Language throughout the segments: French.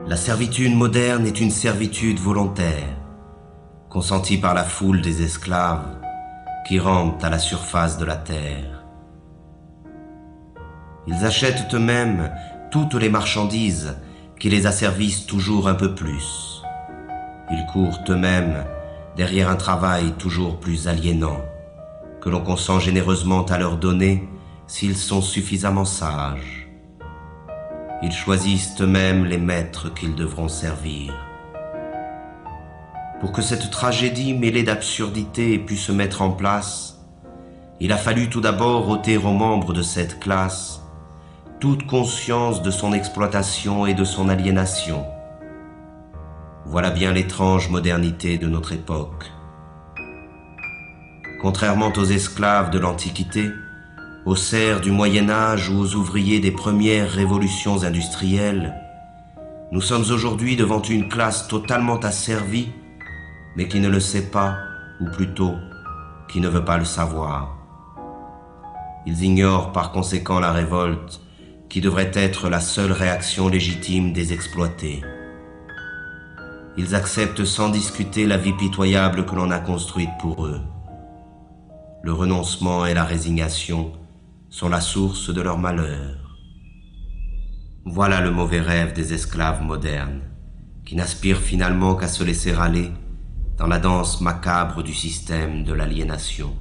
La servitude moderne est une servitude volontaire, consentie par la foule des esclaves qui rampent à la surface de la terre. Ils achètent eux-mêmes toutes les marchandises qui les asservissent toujours un peu plus. Ils courent eux-mêmes derrière un travail toujours plus aliénant, que l'on consent généreusement à leur donner s'ils sont suffisamment sages. Ils choisissent eux-mêmes les maîtres qu'ils devront servir. Pour que cette tragédie mêlée d'absurdité ait pu se mettre en place, il a fallu tout d'abord ôter aux membres de cette classe toute conscience de son exploitation et de son aliénation. Voilà bien l'étrange modernité de notre époque. Contrairement aux esclaves de l'Antiquité, aux serfs du Moyen-Âge ou aux ouvriers des premières révolutions industrielles, nous sommes aujourd'hui devant une classe totalement asservie, mais qui ne le sait pas, ou plutôt, qui ne veut pas le savoir. Ils ignorent par conséquent la révolte, qui devrait être la seule réaction légitime des exploités. Ils acceptent sans discuter la vie pitoyable que l'on a construite pour eux. Le renoncement et la résignation sont la source de leur malheur. Voilà le mauvais rêve des esclaves modernes, qui n'aspirent finalement qu'à se laisser aller dans la danse macabre du système de l'aliénation.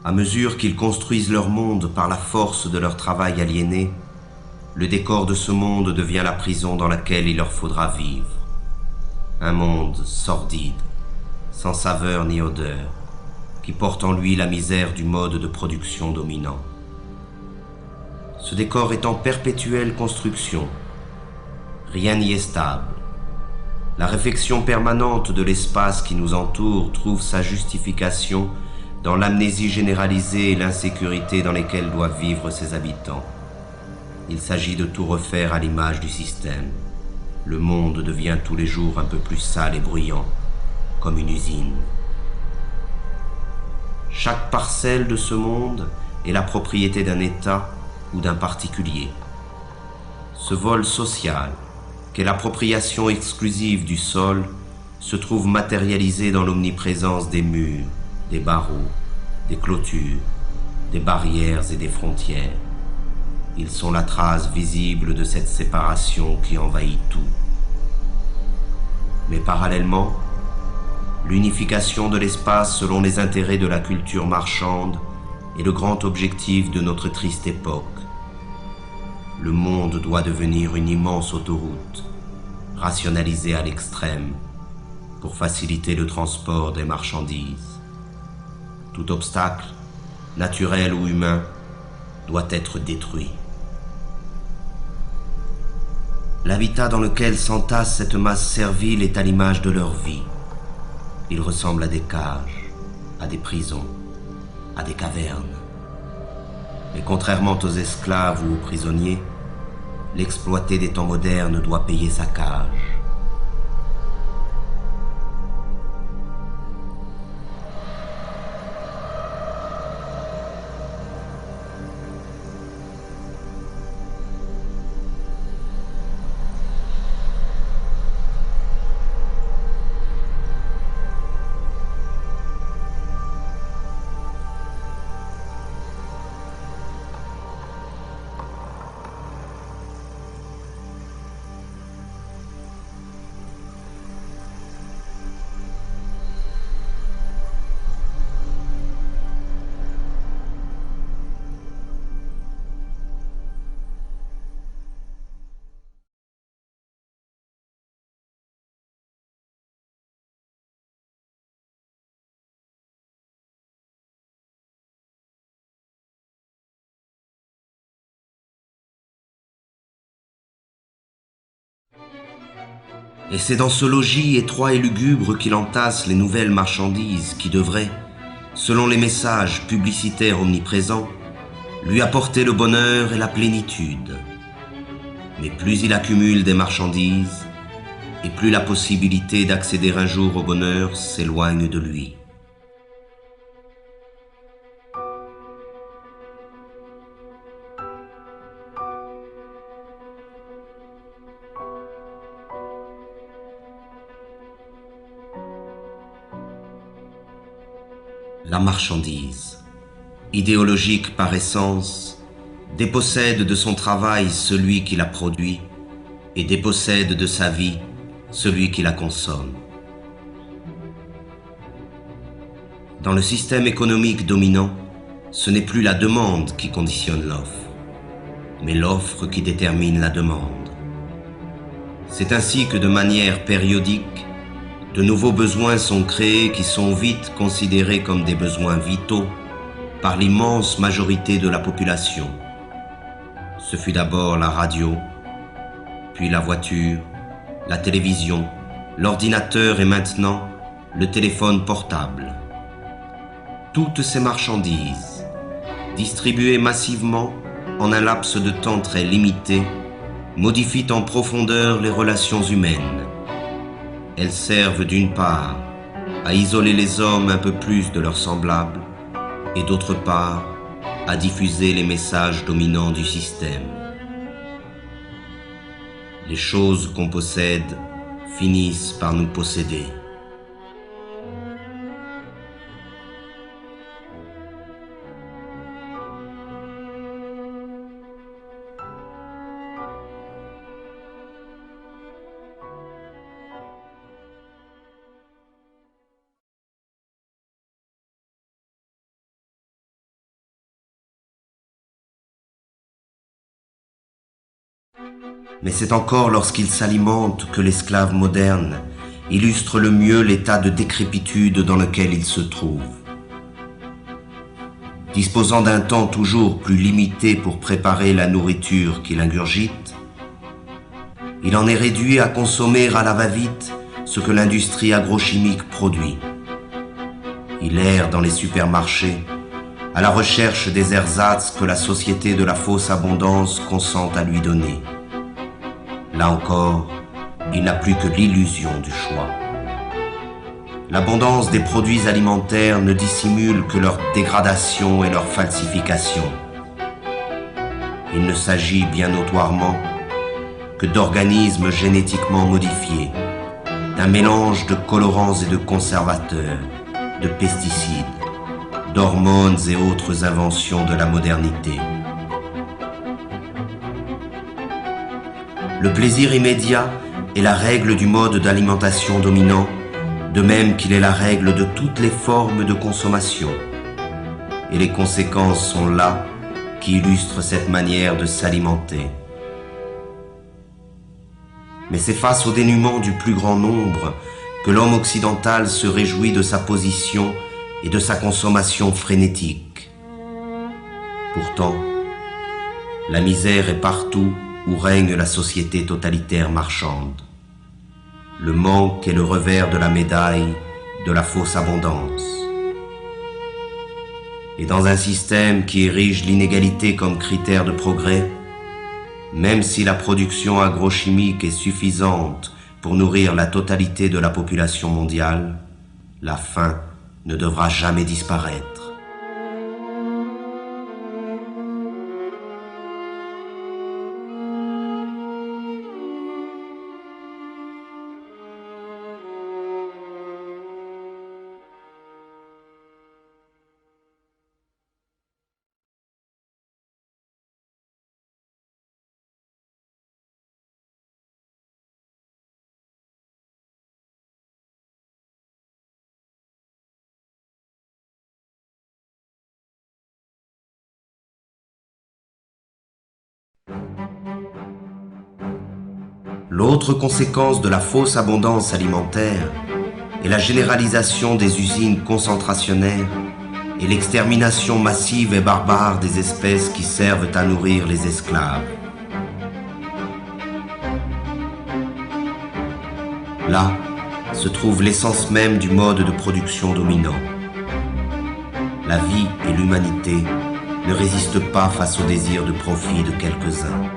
À mesure qu'ils construisent leur monde par la force de leur travail aliéné, le décor de ce monde devient la prison dans laquelle il leur faudra vivre. Un monde sordide, sans saveur ni odeur, qui porte en lui la misère du mode de production dominant. Ce décor est en perpétuelle construction. Rien n'y est stable. La réflexion permanente de l'espace qui nous entoure trouve sa justification dans l'amnésie généralisée et l'insécurité dans lesquelles doivent vivre ses habitants. Il s'agit de tout refaire à l'image du système. Le monde devient tous les jours un peu plus sale et bruyant, comme une usine. Chaque parcelle de ce monde est la propriété d'un État ou d'un particulier. Ce vol social, qu'est l'appropriation exclusive du sol, se trouve matérialisé dans l'omniprésence des murs, des barreaux, des clôtures, des barrières et des frontières. Ils sont la trace visible de cette séparation qui envahit tout. Mais parallèlement, l'unification de l'espace selon les intérêts de la culture marchande est le grand objectif de notre triste époque. Le monde doit devenir une immense autoroute, rationalisée à l'extrême, pour faciliter le transport des marchandises. Tout obstacle, naturel ou humain, doit être détruit. L'habitat dans lequel s'entasse cette masse servile est à l'image de leur vie. Il ressemble à des cages, à des prisons, à des cavernes. Mais contrairement aux esclaves ou aux prisonniers, l'exploité des temps modernes doit payer sa cage. Et c'est dans ce logis étroit et lugubre qu'il entasse les nouvelles marchandises qui devraient, selon les messages publicitaires omniprésents, lui apporter le bonheur et la plénitude. Mais plus il accumule des marchandises, et plus la possibilité d'accéder un jour au bonheur s'éloigne de lui. La marchandise, idéologique par essence, dépossède de son travail celui qui la produit et dépossède de sa vie celui qui la consomme. Dans le système économique dominant, ce n'est plus la demande qui conditionne l'offre, mais l'offre qui détermine la demande. C'est ainsi que de manière périodique, de nouveaux besoins sont créés qui sont vite considérés comme des besoins vitaux par l'immense majorité de la population. Ce fut d'abord la radio, puis la voiture, la télévision, l'ordinateur et maintenant le téléphone portable. Toutes ces marchandises, distribuées massivement en un laps de temps très limité, modifient en profondeur les relations humaines. Elles servent d'une part à isoler les hommes un peu plus de leurs semblables et d'autre part à diffuser les messages dominants du système. Les choses qu'on possède finissent par nous posséder. Mais c'est encore lorsqu'il s'alimente que l'esclave moderne illustre le mieux l'état de décrépitude dans lequel il se trouve. Disposant d'un temps toujours plus limité pour préparer la nourriture qu'il ingurgite, il en est réduit à consommer à la va-vite ce que l'industrie agrochimique produit. Il erre dans les supermarchés à la recherche des ersatz que la société de la fausse abondance consent à lui donner. Là encore, il n'a plus que l'illusion du choix. L'abondance des produits alimentaires ne dissimule que leur dégradation et leur falsification. Il ne s'agit bien notoirement que d'organismes génétiquement modifiés, d'un mélange de colorants et de conservateurs, de pesticides, d'hormones et autres inventions de la modernité. Le plaisir immédiat est la règle du mode d'alimentation dominant, de même qu'il est la règle de toutes les formes de consommation. Et les conséquences sont là qui illustrent cette manière de s'alimenter. Mais c'est face au dénuement du plus grand nombre que l'homme occidental se réjouit de sa position et de sa consommation frénétique. Pourtant, la misère est partout où règne la société totalitaire marchande. Le manque est le revers de la médaille de la fausse abondance. Et dans un système qui érige l'inégalité comme critère de progrès, même si la production agrochimique est suffisante pour nourrir la totalité de la population mondiale, la faim ne devra jamais disparaître. L'autre conséquence de la fausse abondance alimentaire est la généralisation des usines concentrationnaires et l'extermination massive et barbare des espèces qui servent à nourrir les esclaves. Là se trouve l'essence même du mode de production dominant. La vie et l'humanité ne résistent pas face au désir de profit de quelques-uns.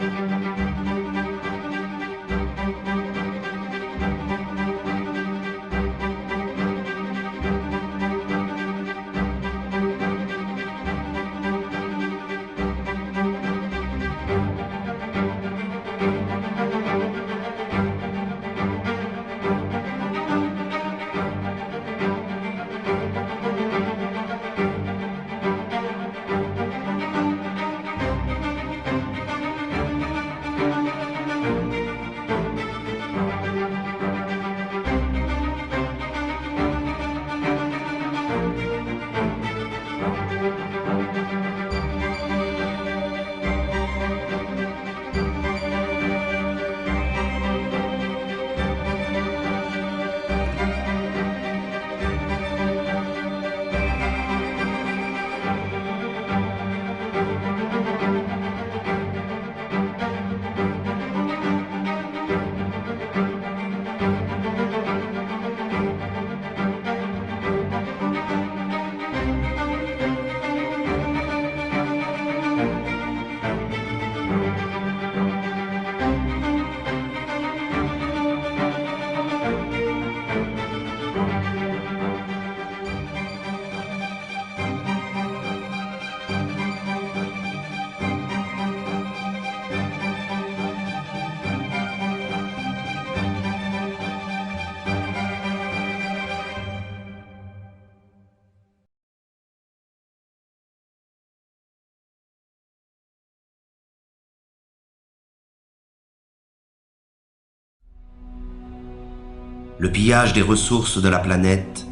Le pillage des ressources de la planète,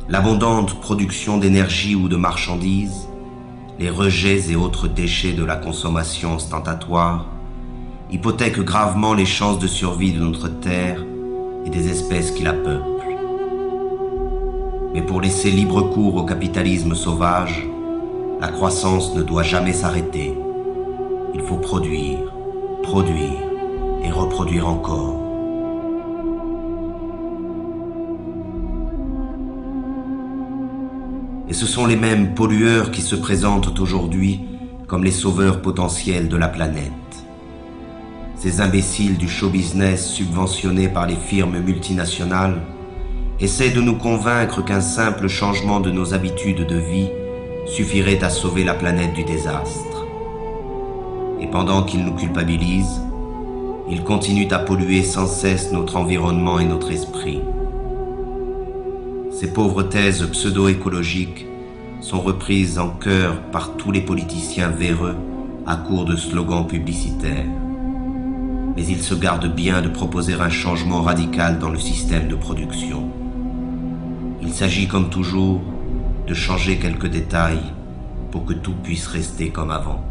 l'abondante production d'énergie ou de marchandises, les rejets et autres déchets de la consommation ostentatoire hypothèquent gravement les chances de survie de notre Terre et des espèces qui la peuplent. Mais pour laisser libre cours au capitalisme sauvage, la croissance ne doit jamais s'arrêter. Il faut produire, produire et reproduire encore. Et ce sont les mêmes pollueurs qui se présentent aujourd'hui comme les sauveurs potentiels de la planète. Ces imbéciles du show business subventionnés par les firmes multinationales essaient de nous convaincre qu'un simple changement de nos habitudes de vie suffirait à sauver la planète du désastre. Et pendant qu'ils nous culpabilisent, ils continuent à polluer sans cesse notre environnement et notre esprit. Ces pauvres thèses pseudo-écologiques sont reprises en chœur par tous les politiciens véreux à court de slogans publicitaires. Mais ils se gardent bien de proposer un changement radical dans le système de production. Il s'agit comme toujours de changer quelques détails pour que tout puisse rester comme avant.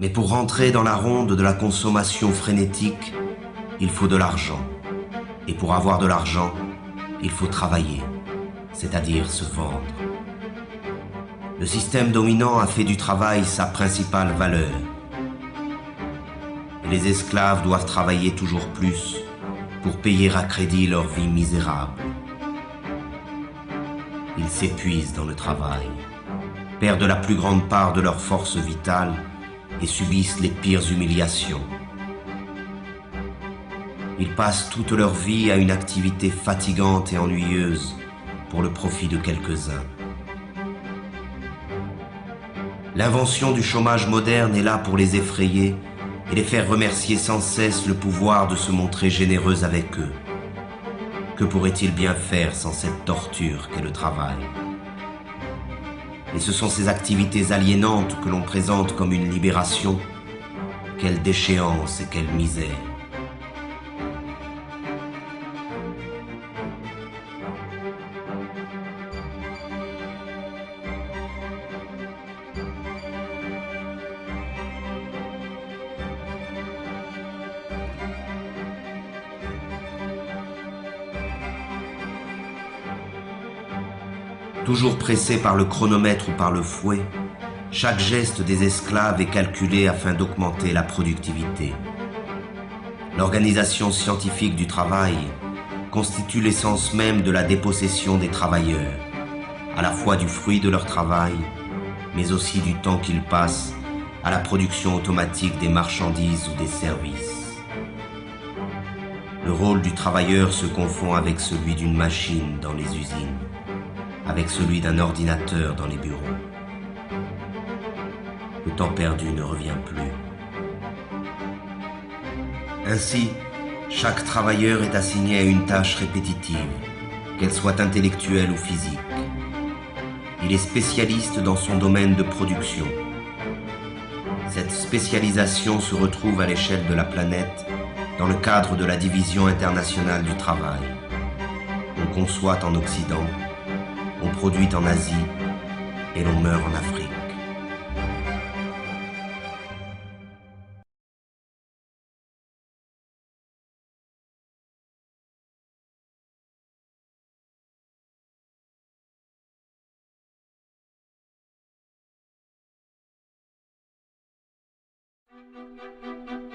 Mais pour rentrer dans la ronde de la consommation frénétique, il faut de l'argent. Et pour avoir de l'argent, il faut travailler, c'est-à-dire se vendre. Le système dominant a fait du travail sa principale valeur. Et les esclaves doivent travailler toujours plus pour payer à crédit leur vie misérable. Ils s'épuisent dans le travail, perdent la plus grande part de leur force vitale et subissent les pires humiliations. Ils passent toute leur vie à une activité fatigante et ennuyeuse pour le profit de quelques-uns. L'invention du chômage moderne est là pour les effrayer et les faire remercier sans cesse le pouvoir de se montrer généreux avec eux. Que pourraient-ils bien faire sans cette torture qu'est le travail? Et ce sont ces activités aliénantes que l'on présente comme une libération. Quelle déchéance et quelle misère! Toujours pressés par le chronomètre ou par le fouet, chaque geste des esclaves est calculé afin d'augmenter la productivité. L'organisation scientifique du travail constitue l'essence même de la dépossession des travailleurs, à la fois du fruit de leur travail, mais aussi du temps qu'ils passent à la production automatique des marchandises ou des services. Le rôle du travailleur se confond avec celui d'une machine dans les usines, avec celui d'un ordinateur dans les bureaux. Le temps perdu ne revient plus. Ainsi, chaque travailleur est assigné à une tâche répétitive, qu'elle soit intellectuelle ou physique. Il est spécialiste dans son domaine de production. Cette spécialisation se retrouve à l'échelle de la planète dans le cadre de la Division internationale du travail. On conçoit en Occident, on produit en Asie et l'on meurt en Afrique.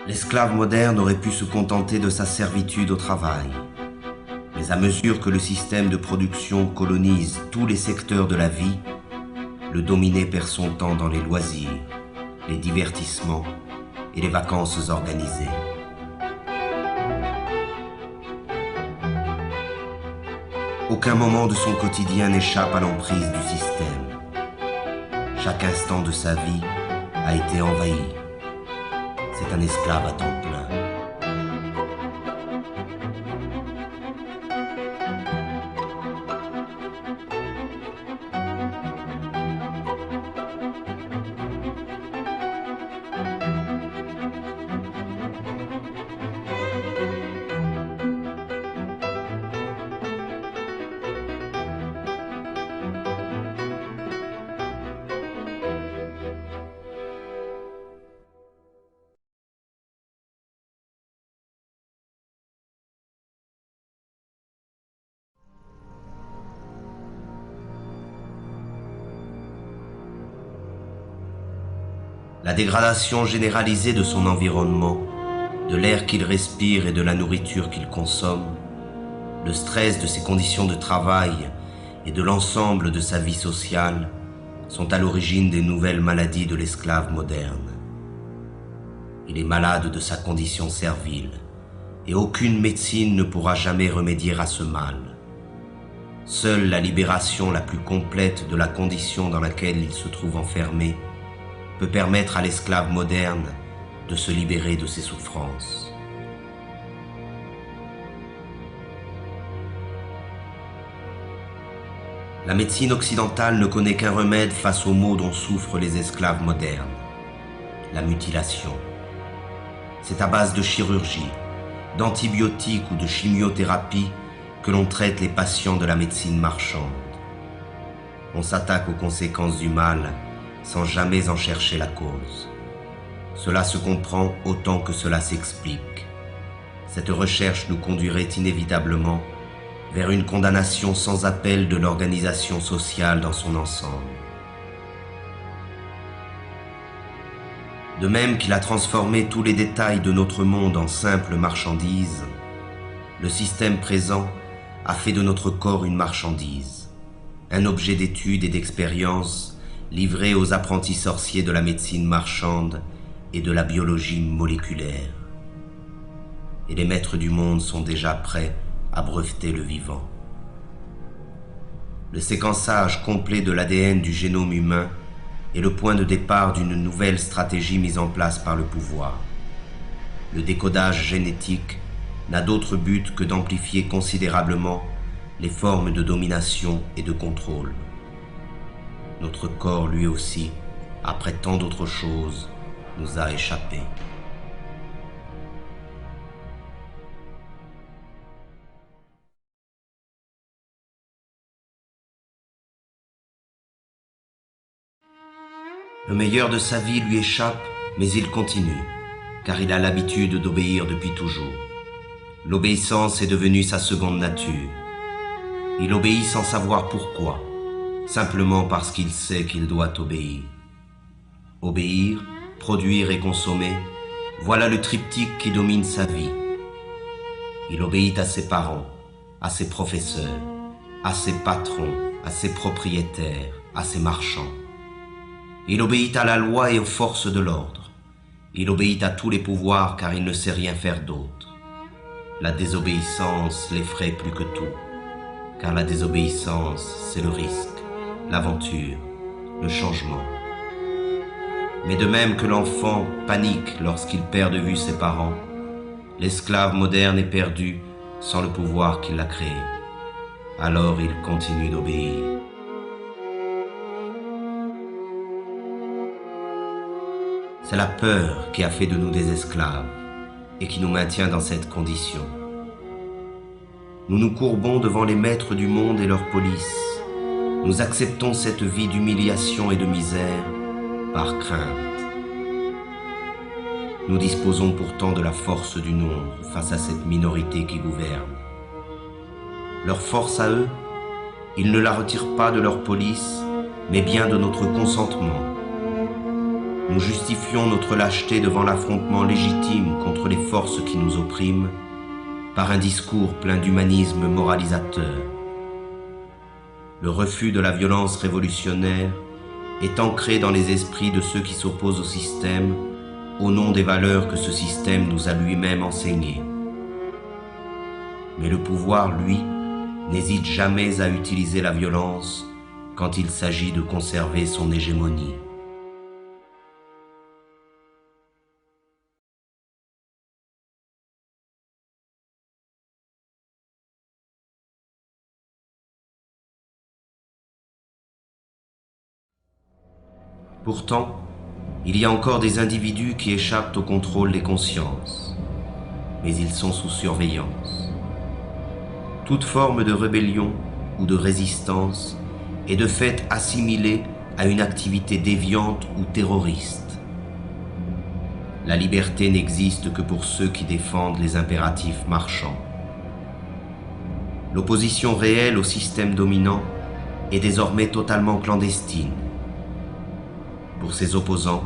L'esclave moderne aurait pu se contenter de sa servitude au travail. Mais à mesure que le système de production colonise tous les secteurs de la vie, le dominé perd son temps dans les loisirs, les divertissements et les vacances organisées. Aucun moment de son quotidien n'échappe à l'emprise du système. Chaque instant de sa vie a été envahi. C'est un esclave à temps plein. La dégradation généralisée de son environnement, de l'air qu'il respire et de la nourriture qu'il consomme, le stress de ses conditions de travail et de l'ensemble de sa vie sociale sont à l'origine des nouvelles maladies de l'esclave moderne. Il est malade de sa condition servile et aucune médecine ne pourra jamais remédier à ce mal. Seule la libération la plus complète de la condition dans laquelle il se trouve enfermé peut permettre à l'esclave moderne de se libérer de ses souffrances. La médecine occidentale ne connaît qu'un remède face aux maux dont souffrent les esclaves modernes, la mutilation. C'est à base de chirurgie, d'antibiotiques ou de chimiothérapie que l'on traite les patients de la médecine marchande. On s'attaque aux conséquences du mal sans jamais en chercher la cause. Cela se comprend autant que cela s'explique. Cette recherche nous conduirait inévitablement vers une condamnation sans appel de l'organisation sociale dans son ensemble. De même qu'il a transformé tous les détails de notre monde en simples marchandises, le système présent a fait de notre corps une marchandise, un objet d'étude et d'expérience livré aux apprentis sorciers de la médecine marchande et de la biologie moléculaire. Et les maîtres du monde sont déjà prêts à breveter le vivant. le séquençage complet de l'ADN du génome humain est le point de départ d'une nouvelle stratégie mise en place par le pouvoir. Le décodage génétique n'a d'autre but que d'amplifier considérablement les formes de domination et de contrôle. Notre corps, lui aussi, après tant d'autres choses, nous a échappé. Le meilleur de sa vie lui échappe, mais il continue, car il a l'habitude d'obéir depuis toujours. L'obéissance est devenue sa seconde nature. Il obéit sans savoir pourquoi, simplement parce qu'il sait qu'il doit obéir. Obéir, produire et consommer, voilà le triptyque qui domine sa vie. Il obéit à ses parents, à ses professeurs, à ses patrons, à ses propriétaires, à ses marchands. Il obéit à la loi et aux forces de l'ordre. Il obéit à tous les pouvoirs car il ne sait rien faire d'autre. La désobéissance l'effraie plus que tout, car la désobéissance, c'est le risque, l'aventure, le changement. Mais de même que l'enfant panique lorsqu'il perd de vue ses parents, l'esclave moderne est perdu sans le pouvoir qui l'a créé. Alors il continue d'obéir. C'est la peur qui a fait de nous des esclaves et qui nous maintient dans cette condition. Nous nous courbons devant les maîtres du monde et leur police. Nous acceptons cette vie d'humiliation et de misère par crainte. Nous disposons pourtant de la force du nombre face à cette minorité qui gouverne. Leur force à eux, ils ne la retirent pas de leur police, mais bien de notre consentement. Nous justifions notre lâcheté devant l'affrontement légitime contre les forces qui nous oppriment par un discours plein d'humanisme moralisateur. Le refus de la violence révolutionnaire est ancré dans les esprits de ceux qui s'opposent au système au nom des valeurs que ce système nous a lui-même enseignées. Mais le pouvoir, lui, n'hésite jamais à utiliser la violence quand il s'agit de conserver son hégémonie. Pourtant, il y a encore des individus qui échappent au contrôle des consciences, mais ils sont sous surveillance. Toute forme de rébellion ou de résistance est de fait assimilée à une activité déviante ou terroriste. La liberté n'existe que pour ceux qui défendent les impératifs marchands. L'opposition réelle au système dominant est désormais totalement clandestine. Pour ses opposants,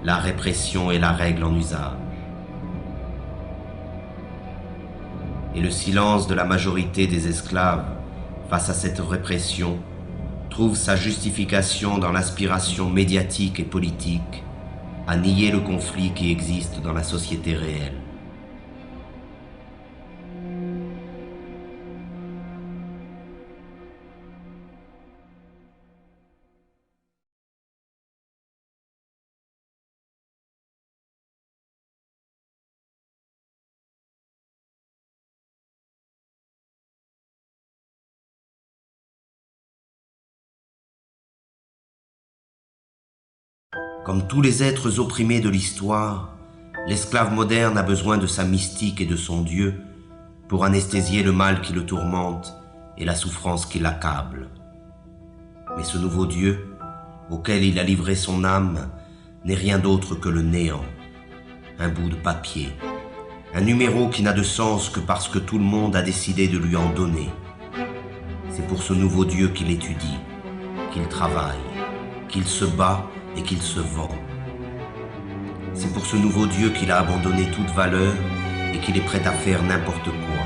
la répression est la règle en usage. Et le silence de la majorité des esclaves face à cette répression trouve sa justification dans l'aspiration médiatique et politique à nier le conflit qui existe dans la société réelle. Comme tous les êtres opprimés de l'histoire, l'esclave moderne a besoin de sa mystique et de son Dieu pour anesthésier le mal qui le tourmente et la souffrance qui l'accable. Mais ce nouveau Dieu, auquel il a livré son âme, n'est rien d'autre que le néant, un bout de papier, un numéro qui n'a de sens que parce que tout le monde a décidé de lui en donner. C'est pour ce nouveau Dieu qu'il étudie, qu'il travaille, qu'il se bat et qu'il se vend. C'est pour ce nouveau Dieu qu'il a abandonné toute valeur et qu'il est prêt à faire n'importe quoi.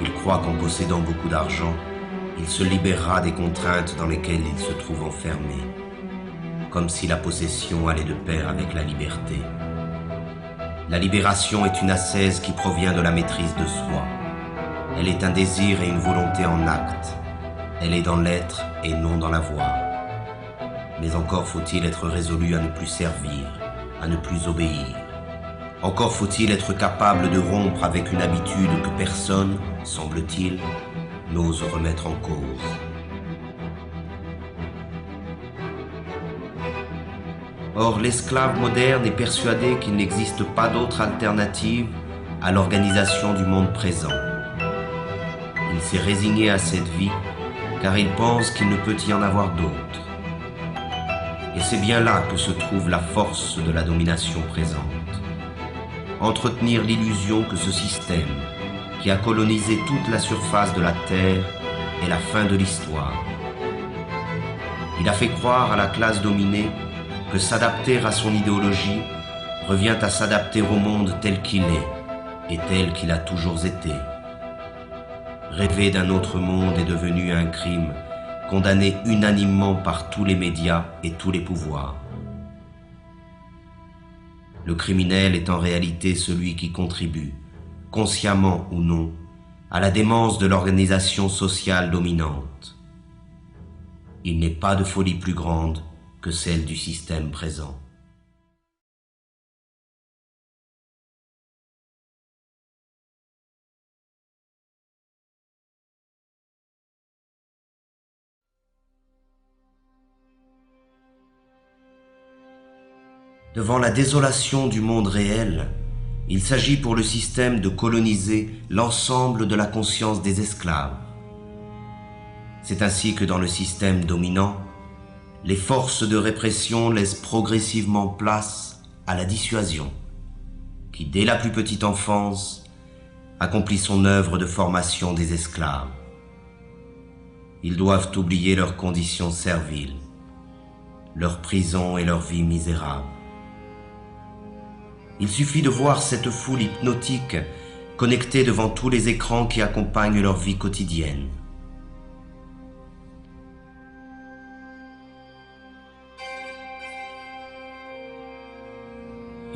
Il croit qu'en possédant beaucoup d'argent, il se libérera des contraintes dans lesquelles il se trouve enfermé, comme si la possession allait de pair avec la liberté. La libération est une ascèse qui provient de la maîtrise de soi. Elle est un désir et une volonté en acte. Elle est dans l'être et non dans la voix. Mais encore faut-il être résolu à ne plus servir, à ne plus obéir. Encore faut-il être capable de rompre avec une habitude que personne, semble-t-il, n'ose remettre en cause. Or, l'esclave moderne est persuadé qu'il n'existe pas d'autre alternative à l'organisation du monde présent. Il s'est résigné à cette vie car il pense qu'il ne peut y en avoir d'autre. Et c'est bien là que se trouve la force de la domination présente. Entretenir l'illusion que ce système, qui a colonisé toute la surface de la Terre, est la fin de l'histoire. Il a fait croire à la classe dominée que s'adapter à son idéologie revient à s'adapter au monde tel qu'il est et tel qu'il a toujours été. Rêver d'un autre monde est devenu un crime, condamné unanimement par tous les médias et tous les pouvoirs. Le criminel est en réalité celui qui contribue, consciemment ou non, à la démence de l'organisation sociale dominante. Il n'est pas de folie plus grande que celle du système présent. Devant la désolation du monde réel, il s'agit pour le système de coloniser l'ensemble de la conscience des esclaves. C'est ainsi que dans le système dominant, les forces de répression laissent progressivement place à la dissuasion, qui dès la plus petite enfance accomplit son œuvre de formation des esclaves. Ils doivent oublier leurs conditions serviles, leur prison et leur vie misérable. Il suffit de voir cette foule hypnotique connectée devant tous les écrans qui accompagnent leur vie quotidienne.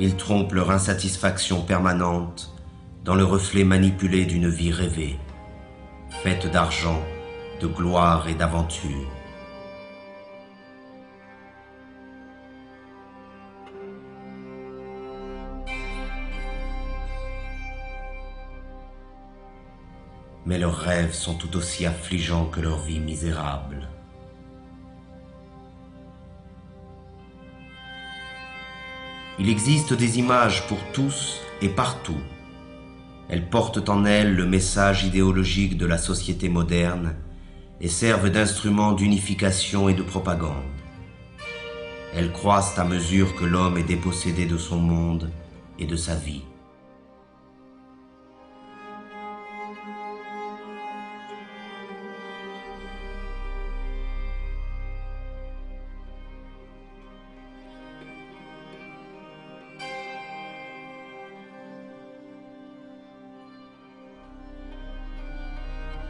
Ils trompent leur insatisfaction permanente dans le reflet manipulé d'une vie rêvée, faite d'argent, de gloire et d'aventure. Mais leurs rêves sont tout aussi affligeants que leur vie misérable. Il existe des images pour tous et partout. Elles portent en elles le message idéologique de la société moderne et servent d'instruments d'unification et de propagande. Elles croissent à mesure que l'homme est dépossédé de son monde et de sa vie.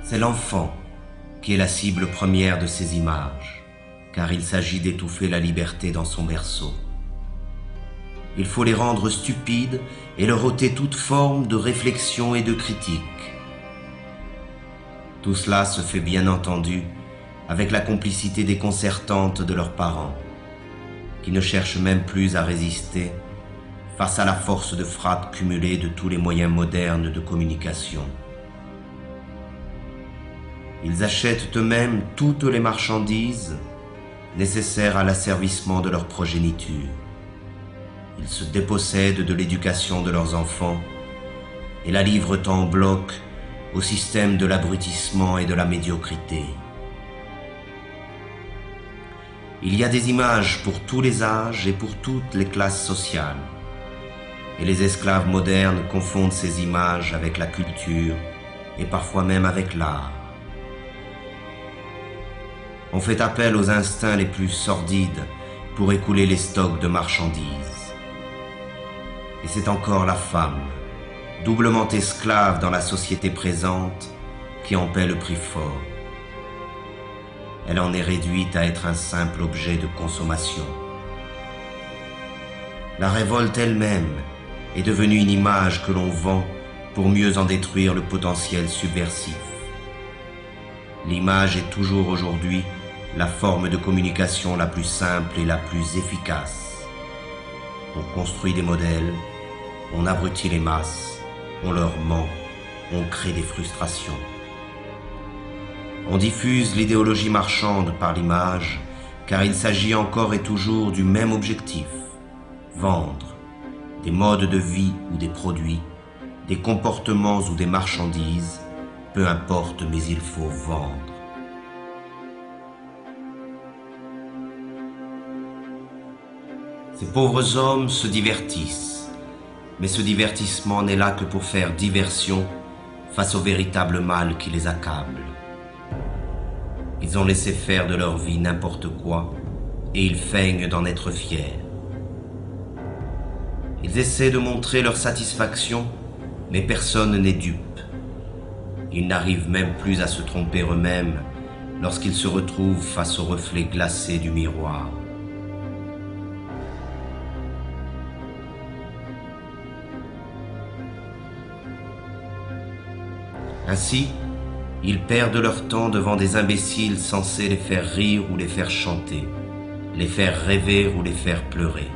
C'est l'enfant qui est la cible première de ces images, car il s'agit d'étouffer la liberté dans son berceau. Il faut les rendre stupides et leur ôter toute forme de réflexion et de critique. Tout cela se fait bien entendu avec la complicité déconcertante de leurs parents, qui ne cherchent même plus à résister face à la force de frappe cumulée de tous les moyens modernes de communication. Ils achètent eux-mêmes toutes les marchandises nécessaires à l'asservissement de leur progéniture. Ils se dépossèdent de l'éducation de leurs enfants et la livrent en bloc au système de l'abrutissement et de la médiocrité. Il y a des images pour tous les âges et pour toutes les classes sociales. Et les esclaves modernes confondent ces images avec la culture et parfois même avec l'art. On fait appel aux instincts les plus sordides pour écouler les stocks de marchandises. Et c'est encore la femme, doublement esclave dans la société présente, qui en paie le prix fort. Elle en est réduite à être un simple objet de consommation. La révolte elle-même est devenue une image que l'on vend pour mieux en détruire le potentiel subversif. L'image est toujours aujourd'hui la forme de communication la plus simple et la plus efficace. On construit des modèles, on abrutit les masses, on leur ment, on crée des frustrations. On diffuse l'idéologie marchande par l'image, car il s'agit encore et toujours du même objectif: vendre des modes de vie ou des produits, des comportements ou des marchandises, peu importe, mais il faut vendre. Ces pauvres hommes se divertissent, mais ce divertissement n'est là que pour faire diversion face au véritable mal qui les accable. Ils ont laissé faire de leur vie n'importe quoi et ils feignent d'en être fiers. Ils essaient de montrer leur satisfaction, mais personne n'est dupe. Ils n'arrivent même plus à se tromper eux-mêmes lorsqu'ils se retrouvent face au reflet glacé du miroir. Ainsi, ils perdent leur temps devant des imbéciles censés les faire rire ou les faire chanter, les faire rêver ou les faire pleurer.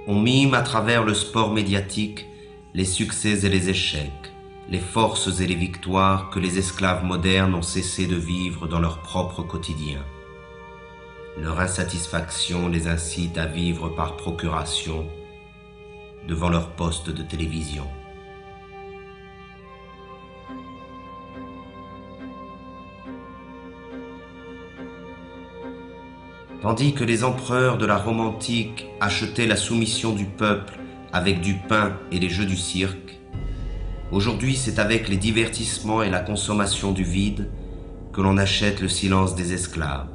On mime à travers le sport médiatique les succès et les échecs, les forces et les victoires que les esclaves modernes ont cessé de vivre dans leur propre quotidien. Leur insatisfaction les incite à vivre par procuration devant leur poste de télévision. Tandis que les empereurs de la Rome antique achetaient la soumission du peuple avec du pain et les jeux du cirque, aujourd'hui c'est avec les divertissements et la consommation du vide que l'on achète le silence des esclaves.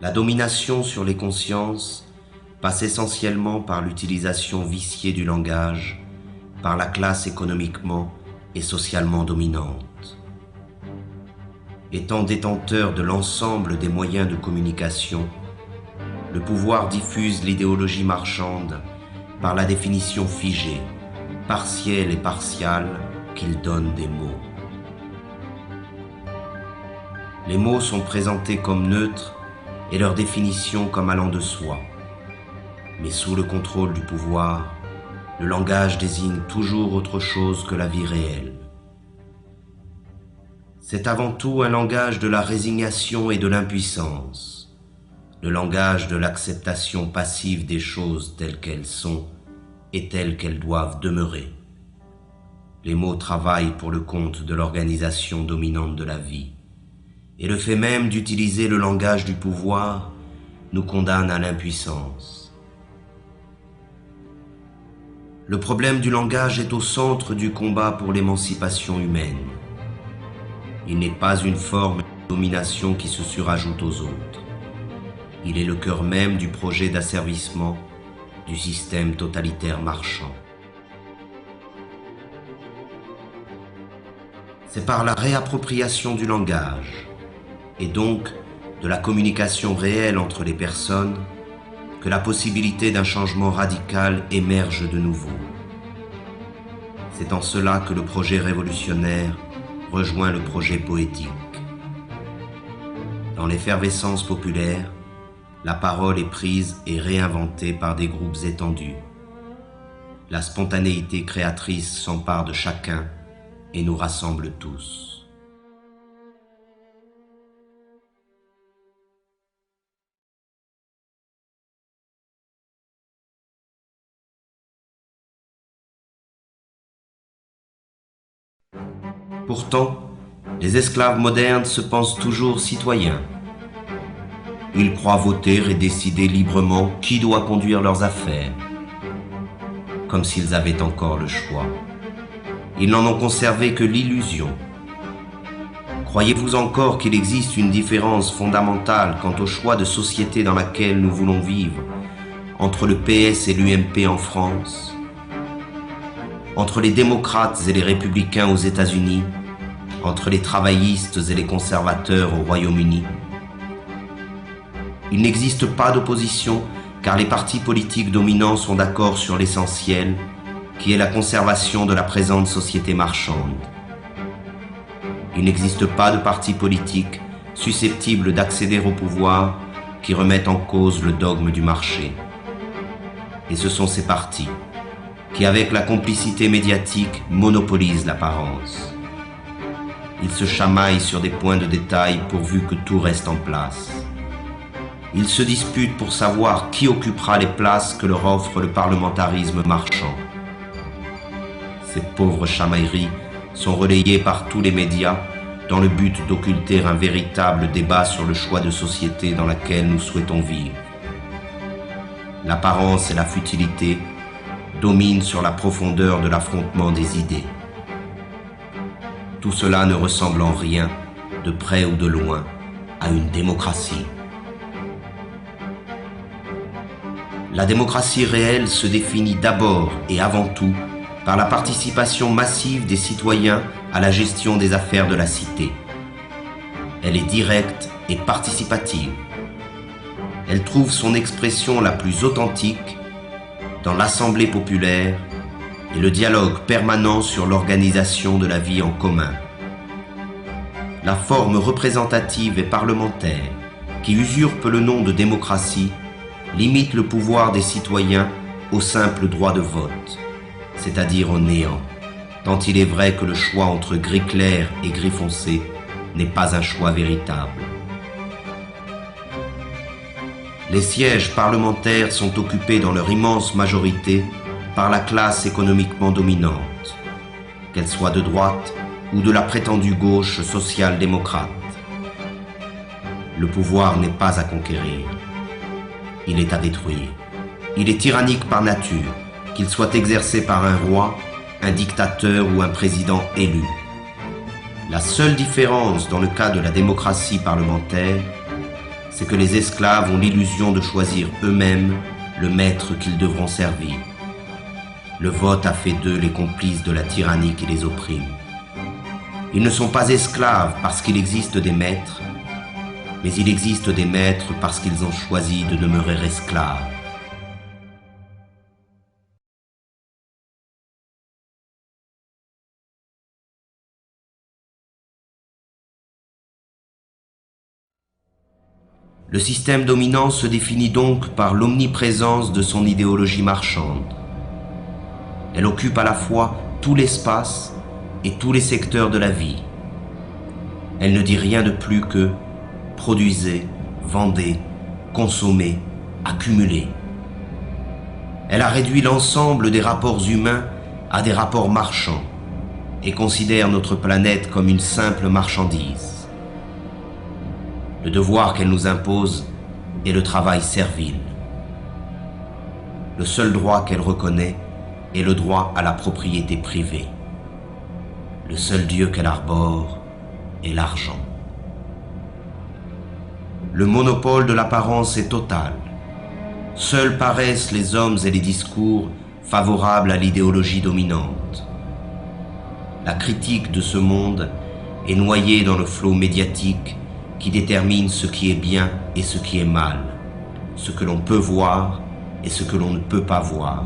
La domination sur les consciences passe essentiellement par l'utilisation viciée du langage par la classe économiquement et socialement dominante. Étant détenteur de l'ensemble des moyens de communication, le pouvoir diffuse l'idéologie marchande par la définition figée, partielle et partiale qu'il donne des mots. Les mots sont présentés comme neutres et leur définition comme allant de soi. Mais sous le contrôle du pouvoir, le langage désigne toujours autre chose que la vie réelle. C'est avant tout un langage de la résignation et de l'impuissance, le langage de l'acceptation passive des choses telles qu'elles sont et telles qu'elles doivent demeurer. Les mots travaillent pour le compte de l'organisation dominante de la vie. Et le fait même d'utiliser le langage du pouvoir nous condamne à l'impuissance. Le problème du langage est au centre du combat pour l'émancipation humaine. Il n'est pas une forme de domination qui se surajoute aux autres. Il est le cœur même du projet d'asservissement du système totalitaire marchand. C'est par la réappropriation du langage, et donc de la communication réelle entre les personnes, que la possibilité d'un changement radical émerge de nouveau. C'est en cela que le projet révolutionnaire rejoint le projet poétique. Dans l'effervescence populaire, la parole est prise et réinventée par des groupes étendus. La spontanéité créatrice s'empare de chacun et nous rassemble tous. Pourtant, les esclaves modernes se pensent toujours citoyens. Ils croient voter et décider librement qui doit conduire leurs affaires, comme s'ils avaient encore le choix. Ils n'en ont conservé que l'illusion. Croyez-vous encore qu'il existe une différence fondamentale quant au choix de société dans laquelle nous voulons vivre entre le PS et l'UMP en France, entre les démocrates et les républicains aux États-Unis, entre les travaillistes et les conservateurs au Royaume-Uni? Il n'existe pas d'opposition car les partis politiques dominants sont d'accord sur l'essentiel, qui est la conservation de la présente société marchande. Il n'existe pas de parti politique susceptible d'accéder au pouvoir qui remettent en cause le dogme du marché. Et ce sont ces partis qui, avec la complicité médiatique, monopolisent l'apparence. Ils se chamaillent sur des points de détail pourvu que tout reste en place. Ils se disputent pour savoir qui occupera les places que leur offre le parlementarisme marchand. Ces pauvres chamailleries sont relayées par tous les médias dans le but d'occulter un véritable débat sur le choix de société dans laquelle nous souhaitons vivre. L'apparence et la futilité dominent sur la profondeur de l'affrontement des idées. Tout cela ne ressemble en rien, de près ou de loin, à une démocratie. La démocratie réelle se définit d'abord et avant tout par la participation massive des citoyens à la gestion des affaires de la cité. Elle est directe et participative. Elle trouve son expression la plus authentique dans l'assemblée populaire et le dialogue permanent sur l'organisation de la vie en commun. La forme représentative et parlementaire, qui usurpe le nom de démocratie, limite le pouvoir des citoyens au simple droit de vote, c'est-à-dire au néant, tant il est vrai que le choix entre gris clair et gris foncé n'est pas un choix véritable. Les sièges parlementaires sont occupés dans leur immense majorité par la classe économiquement dominante, qu'elle soit de droite ou de la prétendue gauche social-démocrate. Le pouvoir n'est pas à conquérir, il est à détruire. Il est tyrannique par nature, qu'il soit exercé par un roi, un dictateur ou un président élu. La seule différence dans le cas de la démocratie parlementaire, c'est que les esclaves ont l'illusion de choisir eux-mêmes le maître qu'ils devront servir. Le vote a fait d'eux les complices de la tyrannie qui les opprime. Ils ne sont pas esclaves parce qu'il existe des maîtres, mais il existe des maîtres parce qu'ils ont choisi de demeurer esclaves. Le système dominant se définit donc par l'omniprésence de son idéologie marchande. Elle occupe à la fois tout l'espace et tous les secteurs de la vie. Elle ne dit rien de plus que « produisez, vendez, consommez, accumulez ». Elle a réduit l'ensemble des rapports humains à des rapports marchands et considère notre planète comme une simple marchandise. Le devoir qu'elle nous impose est le travail servile. Le seul droit qu'elle reconnaît est le droit à la propriété privée. Le seul Dieu qu'elle arbore est l'argent. Le monopole de l'apparence est total. Seuls paraissent les hommes et les discours favorables à l'idéologie dominante. La critique de ce monde est noyée dans le flot médiatique qui détermine ce qui est bien et ce qui est mal, ce que l'on peut voir et ce que l'on ne peut pas voir.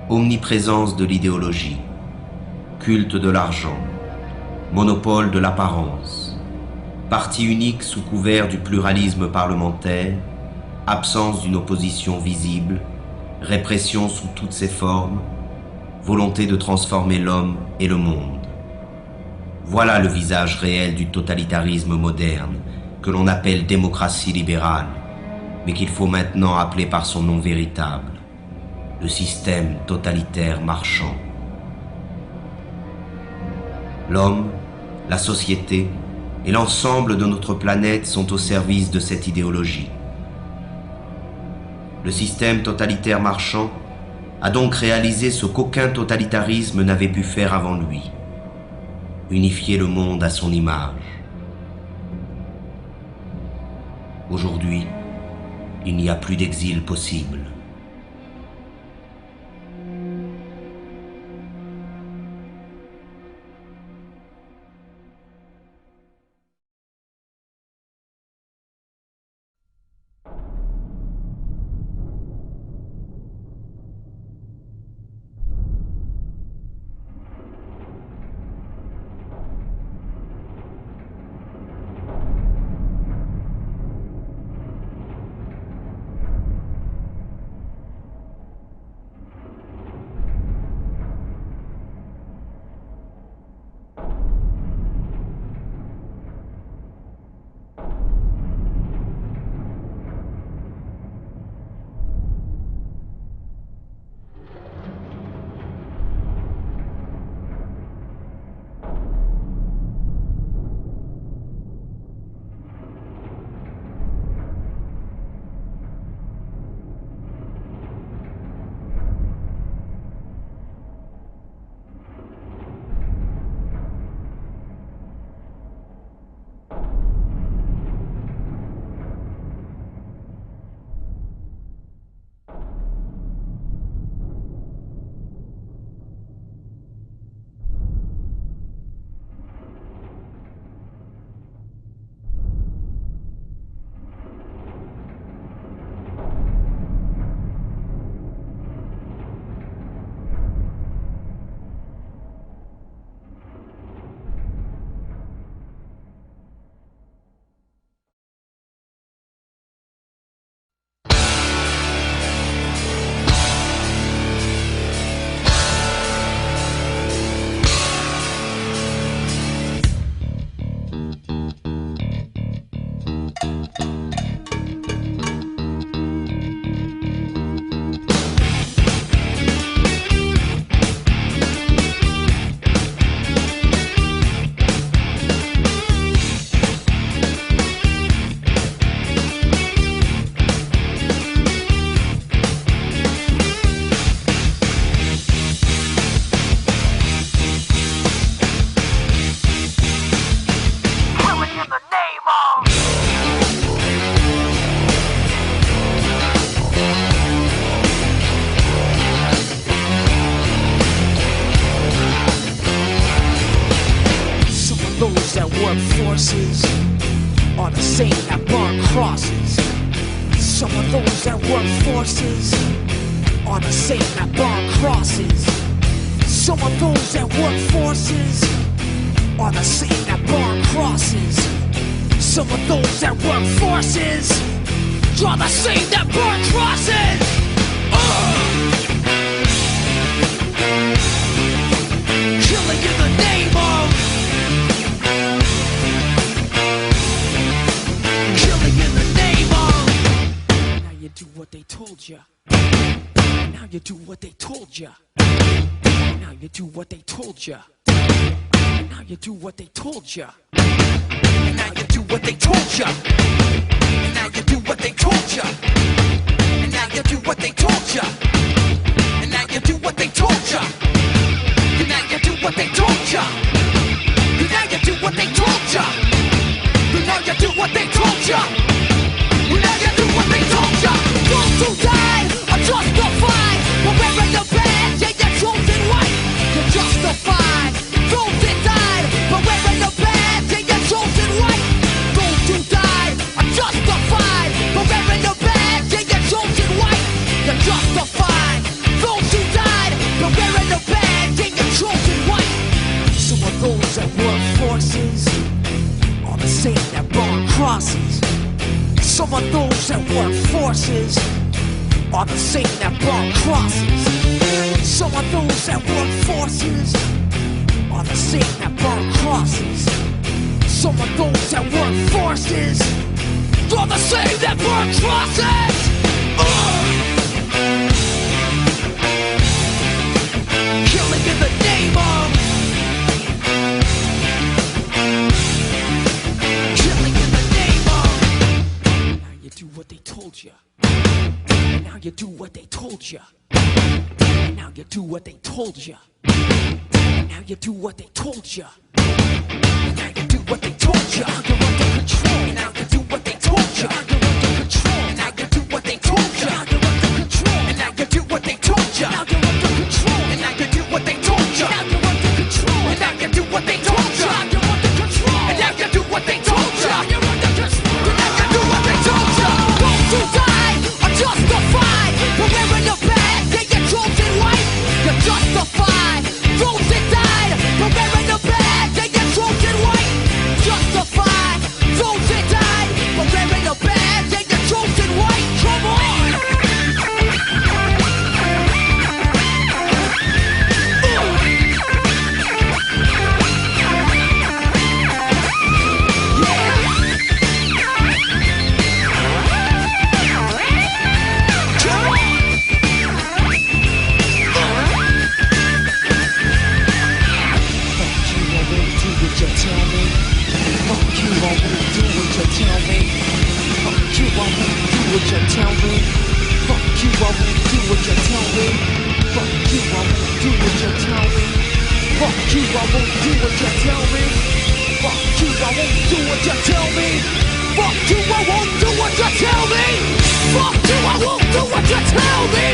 Omniprésence de l'idéologie, culte de l'argent, monopole de l'apparence, parti unique sous couvert du pluralisme parlementaire, absence d'une opposition visible, répression sous toutes ses formes, volonté de transformer l'homme et le monde. Voilà le visage réel du totalitarisme moderne, que l'on appelle démocratie libérale, mais qu'il faut maintenant appeler par son nom véritable. le système totalitaire marchand. L'homme, la société et l'ensemble de notre planète sont au service de cette idéologie. Le système totalitaire marchand a donc réalisé ce qu'aucun totalitarisme n'avait pu faire avant lui: unifier le monde à son image. Aujourd'hui, il n'y a plus d'exil possible. forces are the same that burn crosses. Some of those that work forces are the same that burn crosses. Some of those that work forces are the same that burn crosses. Some of those that work forces are the same that burn crosses. Killing in the name of, killing in the name of. Now you do what they told ya. Now you do what they told ya. Now you do what they told ya. Now you do what they told ya. Now you do what they told ya. Now you do what they told ya. And now you do what they told ya. And now you do what they told ya. And now you do what they told ya. And now you do what they told ya. And now you do what they told ya. And now you do what they told ya. Those who died are justified for wearing the badge and you're chosen white. You're justified. Those that died for wearing the badge and you're chosen white. Those who died are justified for wearing the badge and you're chosen white. You're justified. Those who died for wearing the badge and you're chosen white. Some of those that work forces are the same that burn crosses. Some of those that work forces are the same that burn crosses. Some of those that work forces are the same that burn crosses. Some of those that work forces are the same that burn crosses. now you do what they told you. And now you do what they told you. And now you do what they told you. And now you do what they told you. Now you're under control. And now you do what they told you. Now you're under control. And now you do what they told you. Now you're under control. And now you do what they told you. Now you're under control. And now you do what they told you. Now you're under control. And now you do what they told you. Now you're under control. And now you do what they told you. Now you're under control. And now you do what they told you. Those who died are justified. But wearing the badge, they get chosen white. You're justified. Those that died, but wearing the badge, they get chosen white. Justified. Those that died, but wearing the badge, they get chosen white. Come on. Fuck you, I won't do what you tell me.